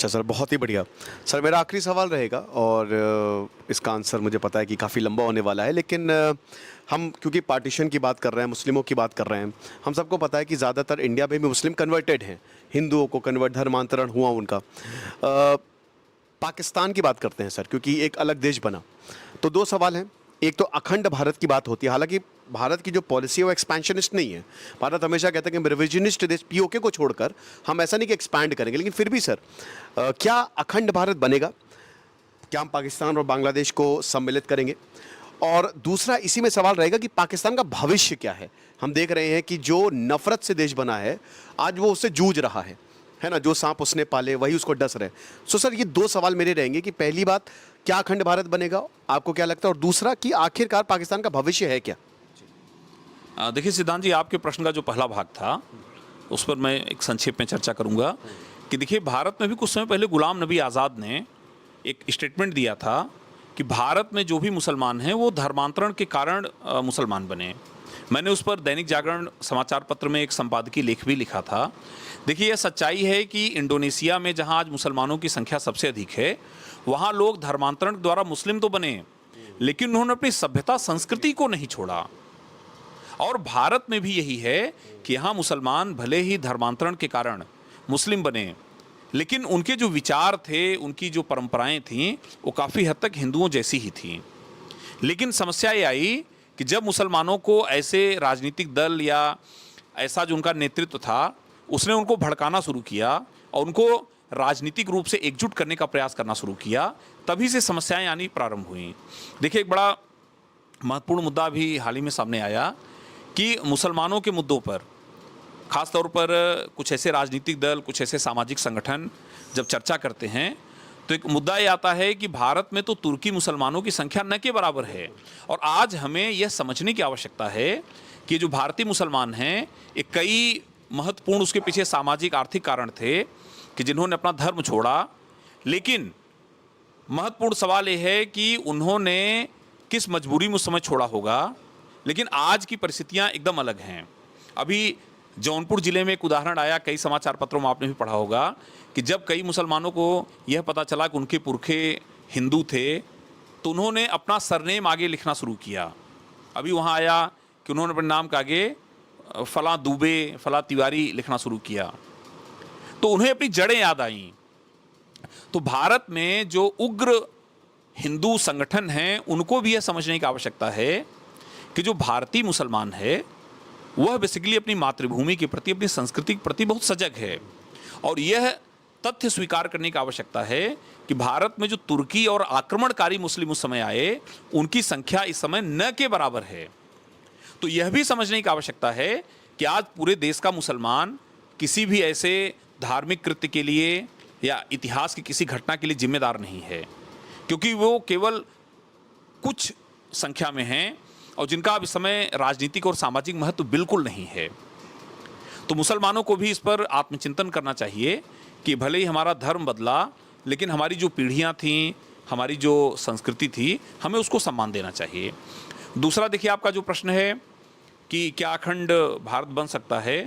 अच्छा सर, बहुत ही बढ़िया। सर मेरा आखिरी सवाल रहेगा और इसका आंसर मुझे पता है कि काफ़ी लंबा होने वाला है, लेकिन हम क्योंकि पार्टीशन की बात कर रहे हैं, मुस्लिमों की बात कर रहे हैं, हम सबको पता है कि ज़्यादातर इंडिया में भी मुस्लिम कन्वर्टेड हैं, हिंदुओं को कन्वर्ट धर्मांतरण हुआ उनका। पाकिस्तान की बात करते हैं सर, क्योंकि एक अलग देश बना। तो दो सवाल हैं। एक तो अखंड भारत की बात होती है, हालांकि भारत की जो पॉलिसी है वो एक्सपेंशनिस्ट नहीं है। भारत हमेशा कहता है कि हम रिविजनिस्ट देश, पीओके को छोड़कर हम ऐसा नहीं कि एक्सपैंड करेंगे, लेकिन फिर भी सर क्या अखंड भारत बनेगा? क्या हम पाकिस्तान और बांग्लादेश को सम्मिलित करेंगे? और दूसरा इसी में सवाल रहेगा कि पाकिस्तान का भविष्य क्या है? हम देख रहे हैं कि जो नफरत से देश बना है, आज वो उससे जूझ रहा है ना? जो सांप उसने पाले वही उसको डस रहे। सो सर ये दो सवाल मेरे रहेंगे कि पहली बात, क्या अखंड भारत बनेगा, आपको क्या लगता है? और दूसरा कि आखिरकार पाकिस्तान का भविष्य है क्या? देखिए सिद्धांत जी, आपके प्रश्न का जो पहला भाग था उस पर मैं एक संक्षेप में चर्चा करूंगा कि देखिए, भारत में भी कुछ समय पहले गुलाम नबी आज़ाद ने एक स्टेटमेंट दिया था कि भारत में जो भी मुसलमान हैं वो धर्मांतरण के कारण मुसलमान बने। मैंने उस पर दैनिक जागरण समाचार पत्र में एक संपादकीय लेख भी लिखा था। देखिए, यह सच्चाई है कि इंडोनेशिया में जहां आज मुसलमानों की संख्या सबसे अधिक है, वहां लोग धर्मांतरण द्वारा मुस्लिम तो बने, लेकिन उन्होंने अपनी सभ्यता संस्कृति को नहीं छोड़ा। और भारत में भी यही है कि यहाँ मुसलमान भले ही धर्मांतरण के कारण मुस्लिम बने, लेकिन उनके जो विचार थे, उनकी जो परंपराएं थीं, वो काफ़ी हद तक हिंदुओं जैसी ही थीं। लेकिन समस्या ये आई कि जब मुसलमानों को ऐसे राजनीतिक दल या ऐसा जो उनका नेतृत्व था, उसने उनको भड़काना शुरू किया और उनको राजनीतिक रूप से एकजुट करने का प्रयास करना शुरू किया, तभी से समस्याएं आनी प्रारंभ हुई। देखिए, एक बड़ा महत्वपूर्ण मुद्दा भी हाल ही में सामने आया कि मुसलमानों के मुद्दों पर, ख़ास तौर पर कुछ ऐसे राजनीतिक दल, कुछ ऐसे सामाजिक संगठन जब चर्चा करते हैं, तो एक मुद्दा ये आता है कि भारत में तो तुर्की मुसलमानों की संख्या न के बराबर है। और आज हमें यह समझने की आवश्यकता है कि जो भारतीय मुसलमान हैं, एक कई महत्वपूर्ण उसके पीछे सामाजिक आर्थिक कारण थे कि जिन्होंने अपना धर्म छोड़ा। लेकिन महत्वपूर्ण सवाल ये है कि उन्होंने किस मजबूरी में उस समय छोड़ा होगा। लेकिन आज की परिस्थितियां एकदम अलग हैं। अभी जौनपुर ज़िले में एक उदाहरण आया, कई समाचार पत्रों में आपने भी पढ़ा होगा, कि जब कई मुसलमानों को यह पता चला कि उनके पुरखे हिंदू थे, तो उन्होंने अपना सरनेम आगे लिखना शुरू किया। अभी वहाँ आया कि उन्होंने अपने नाम के आगे फलां दुबे, फलां तिवारी लिखना शुरू किया, तो उन्हें अपनी जड़ें याद आईं। तो भारत में जो उग्र हिंदू संगठन हैं, उनको भी यह समझने की आवश्यकता है कि जो भारतीय मुसलमान है वह बेसिकली अपनी मातृभूमि के प्रति, अपनी संस्कृति के प्रति बहुत सजग है। और यह तथ्य स्वीकार करने की आवश्यकता है कि भारत में जो तुर्की और आक्रमणकारी मुस्लिम उस समय आए, उनकी संख्या इस समय न के बराबर है। तो यह भी समझने की आवश्यकता है कि आज पूरे देश का मुसलमान किसी भी ऐसे धार्मिक कृत्य के लिए या इतिहास की किसी घटना के लिए जिम्मेदार नहीं है, क्योंकि वो केवल कुछ संख्या में हैं और जिनका अब इस समय राजनीतिक और सामाजिक महत्व बिल्कुल नहीं है। तो मुसलमानों को भी इस पर आत्मचिंतन करना चाहिए कि भले ही हमारा धर्म बदला, लेकिन हमारी जो पीढ़ियां थीं, हमारी जो संस्कृति थी, हमें उसको सम्मान देना चाहिए। दूसरा, देखिए, आपका जो प्रश्न है कि क्या अखंड भारत बन सकता है,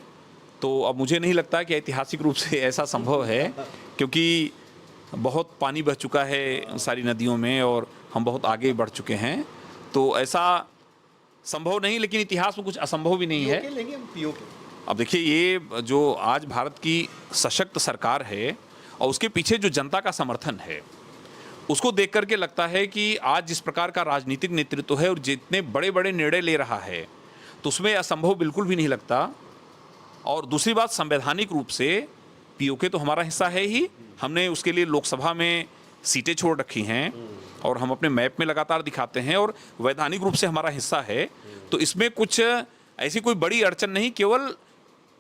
तो अब मुझे नहीं लगता कि ऐतिहासिक रूप से ऐसा संभव है, क्योंकि बहुत पानी बह चुका है सारी नदियों में और हम बहुत आगे बढ़ चुके हैं। तो ऐसा संभव नहीं, लेकिन इतिहास में कुछ असंभव भी नहीं है। अब देखिए, ये जो आज भारत की सशक्त सरकार है और उसके पीछे जो जनता का समर्थन है, उसको देख करके लगता है कि आज जिस प्रकार का राजनीतिक नेतृत्व है और जितने बड़े बड़े निर्णय ले रहा है, तो उसमें असंभव बिल्कुल भी नहीं लगता। और दूसरी बात, संवैधानिक रूप से पीओके तो हमारा हिस्सा है ही, हमने उसके लिए लोकसभा में सीटें छोड़ रखी हैं और हम अपने मैप में लगातार दिखाते हैं और वैधानिक रूप से हमारा हिस्सा है। तो इसमें कुछ ऐसी कोई बड़ी अड़चन नहीं, केवल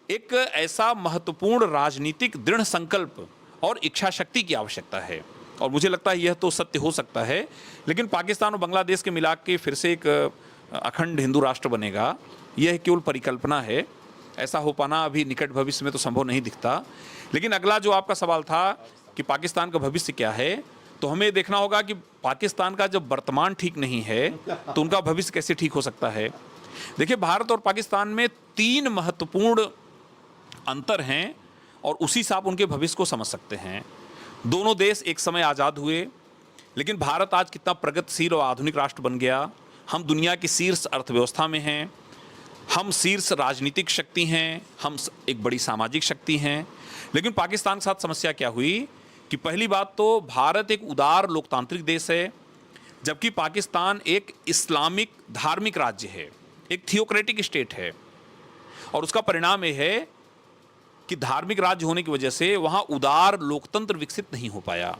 एक ऐसा महत्वपूर्ण राजनीतिक दृढ़ संकल्प और इच्छा शक्ति की आवश्यकता है। और मुझे लगता है यह तो सत्य हो सकता है। लेकिन पाकिस्तान और बांग्लादेश के मिला के फिर से एक अखंड हिंदू राष्ट्र बनेगा, यह केवल परिकल्पना है। ऐसा हो पाना अभी निकट भविष्य में तो संभव नहीं दिखता। लेकिन अगला जो आपका सवाल था कि पाकिस्तान का भविष्य क्या है, तो हमें देखना होगा कि पाकिस्तान का जब वर्तमान ठीक नहीं है तो उनका भविष्य कैसे ठीक हो सकता है। देखिए, भारत और पाकिस्तान में 3 महत्वपूर्ण अंतर हैं और उसी से आप उनके भविष्य को समझ सकते हैं। दोनों देश एक समय आज़ाद हुए, लेकिन भारत आज कितना प्रगतिशील और आधुनिक राष्ट्र बन गया। हम दुनिया की शीर्ष अर्थव्यवस्था में हैं, हम शीर्ष राजनीतिक शक्ति हैं, हम एक बड़ी सामाजिक शक्ति हैं। लेकिन पाकिस्तान के साथ समस्या क्या हुई कि पहली बात तो भारत एक उदार लोकतांत्रिक देश है, जबकि पाकिस्तान एक इस्लामिक धार्मिक राज्य है, एक थियोक्रेटिक स्टेट है। और उसका परिणाम यह है कि धार्मिक राज्य होने की वजह से वहाँ उदार लोकतंत्र विकसित नहीं हो पाया।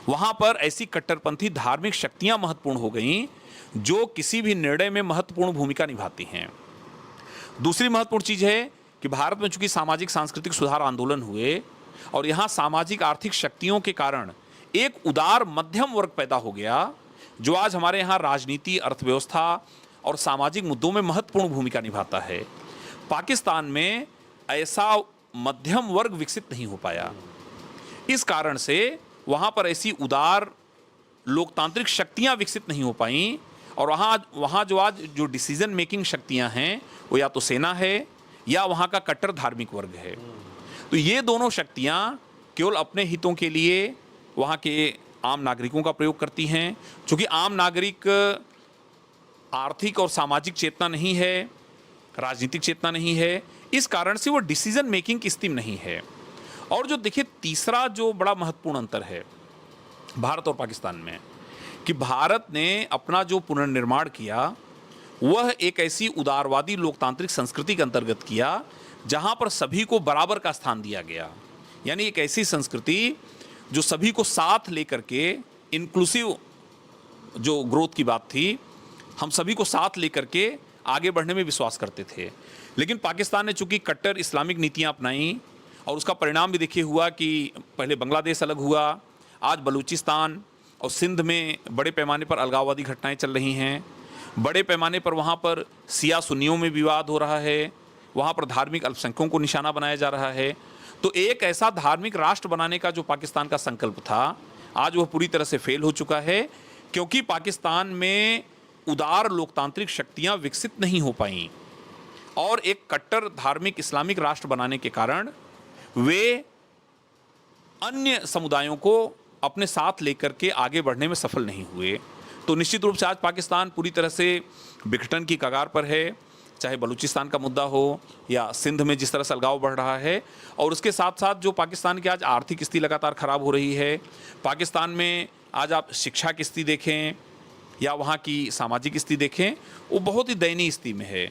वहाँ पर ऐसी कट्टरपंथी धार्मिक शक्तियाँ महत्वपूर्ण हो गईं जो किसी भी निर्णय में महत्वपूर्ण भूमिका निभाती हैं। दूसरी महत्वपूर्ण चीज़ है कि भारत में चूंकि सामाजिक सांस्कृतिक सुधार आंदोलन हुए और यहाँ सामाजिक आर्थिक शक्तियों के कारण एक उदार मध्यम वर्ग पैदा हो गया, जो आज हमारे यहाँ राजनीति, अर्थव्यवस्था और सामाजिक मुद्दों में महत्वपूर्ण भूमिका निभाता है। पाकिस्तान में ऐसा मध्यम वर्ग विकसित नहीं हो पाया। इस कारण से वहाँ पर ऐसी उदार लोकतांत्रिक शक्तियाँ विकसित नहीं हो पाईं और वहाँ जो आज जो डिसीजन मेकिंग शक्तियाँ हैं वो या तो सेना है या वहाँ का कट्टर धार्मिक वर्ग है। तो ये दोनों शक्तियाँ केवल अपने हितों के लिए वहाँ के आम नागरिकों का प्रयोग करती हैं। चूँकि आम नागरिक आर्थिक और सामाजिक चेतना नहीं है, राजनीतिक चेतना नहीं है, इस कारण से वो डिसीजन मेकिंग की स्थिति में नहीं है। और जो देखिए तीसरा जो बड़ा महत्वपूर्ण अंतर है भारत और पाकिस्तान में, कि भारत ने अपना जो पुनर्निर्माण किया वह एक ऐसी उदारवादी लोकतांत्रिक संस्कृति के अंतर्गत किया जहां पर सभी को बराबर का स्थान दिया गया। यानी एक ऐसी संस्कृति जो सभी को साथ लेकर के, इंक्लूसिव जो ग्रोथ की बात थी, हम सभी को साथ लेकर के आगे बढ़ने में विश्वास करते थे। लेकिन पाकिस्तान ने चूंकि कट्टर इस्लामिक नीतियां अपनाई और उसका परिणाम भी देखिए हुआ कि पहले बांग्लादेश अलग हुआ, आज बलूचिस्तान और सिंध में बड़े पैमाने पर अलगाववादी घटनाएं चल रही हैं। बड़े पैमाने पर वहाँ पर सिया सुन्नियों में विवाद हो रहा है, वहाँ पर धार्मिक अल्पसंख्यकों को निशाना बनाया जा रहा है। तो एक ऐसा धार्मिक राष्ट्र बनाने का जो पाकिस्तान का संकल्प था, आज वह पूरी तरह से फेल हो चुका है, क्योंकि पाकिस्तान में उदार लोकतांत्रिक शक्तियाँ विकसित नहीं हो पाईं और एक कट्टर धार्मिक इस्लामिक राष्ट्र बनाने के कारण वे अन्य समुदायों को अपने साथ लेकर के आगे बढ़ने में सफल नहीं हुए। तो निश्चित रूप से आज पाकिस्तान पूरी तरह से विघटन की कगार पर है, चाहे बलूचिस्तान का मुद्दा हो या सिंध में जिस तरह से अलगाव बढ़ रहा है। और उसके साथ साथ जो पाकिस्तान की आज आर्थिक स्थिति लगातार ख़राब हो रही है, पाकिस्तान में आज आप शिक्षा की स्थिति देखें या वहाँ की सामाजिक स्थिति देखें, वो बहुत ही दयनीय स्थिति में है।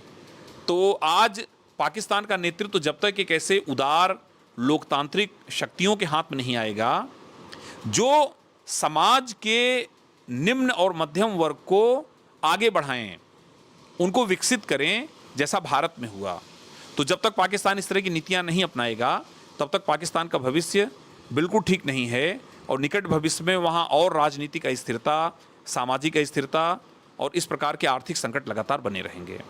तो आज पाकिस्तान का नेतृत्व जब तक एक ऐसे उदार लोकतांत्रिक शक्तियों के हाथ में नहीं आएगा जो समाज के निम्न और मध्यम वर्ग को आगे बढ़ाएं, उनको विकसित करें, जैसा भारत में हुआ, तो जब तक पाकिस्तान इस तरह की नीतियां नहीं अपनाएगा तब तक पाकिस्तान का भविष्य बिल्कुल ठीक नहीं है। और निकट भविष्य में वहाँ और राजनीतिक अस्थिरता, सामाजिक अस्थिरता और इस प्रकार के आर्थिक संकट लगातार बने रहेंगे।